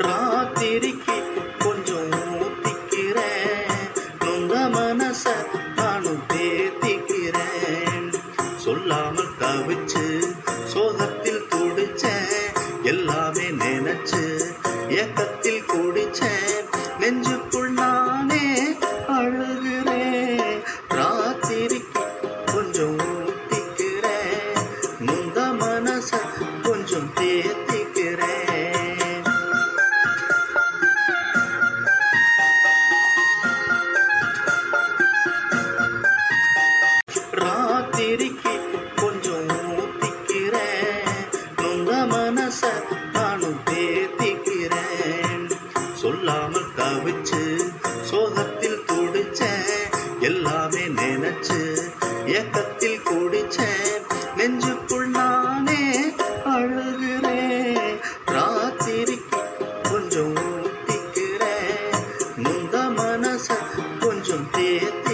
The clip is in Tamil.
ராத்திரிக்கு கொஞ்சம் ஊத்திக்கிறேன், நொந்த மனச நானும் தேத்திக்கிறேன். சொல்லாமல் தவிச்சு சோகத்தில் துடிச்சேன், எல்லாமே நினைச்சு ஏக்கத்தில் குடிச்சேன். நெஞ்சுக்குள் நானே அழுகிறேன். ராத்திரிக்கு கொஞ்சம் ஊத்திக்கிறேன், நொந்த மனச கொஞ்சம் தேத்திக்கிறேன். ராத்திரிக்கு கொஞ்சம் ஊத்திக்கிறேன், நொந்த மனச நானும் தேத்திக்கிறேன். சொல்லாமல் தவிச்சு சோகத்தில் துடிச்சேன், எல்லாமே நினைச்சு ஏக்கத்தில் குடிச்சேன். நெஞ்சுக்குள் நானே அழுகிறேன். ராத்திரிக்கு கொஞ்சம் ஊத்திக்கிறேன், நொந்த மனச கொஞ்சம் தேத்தி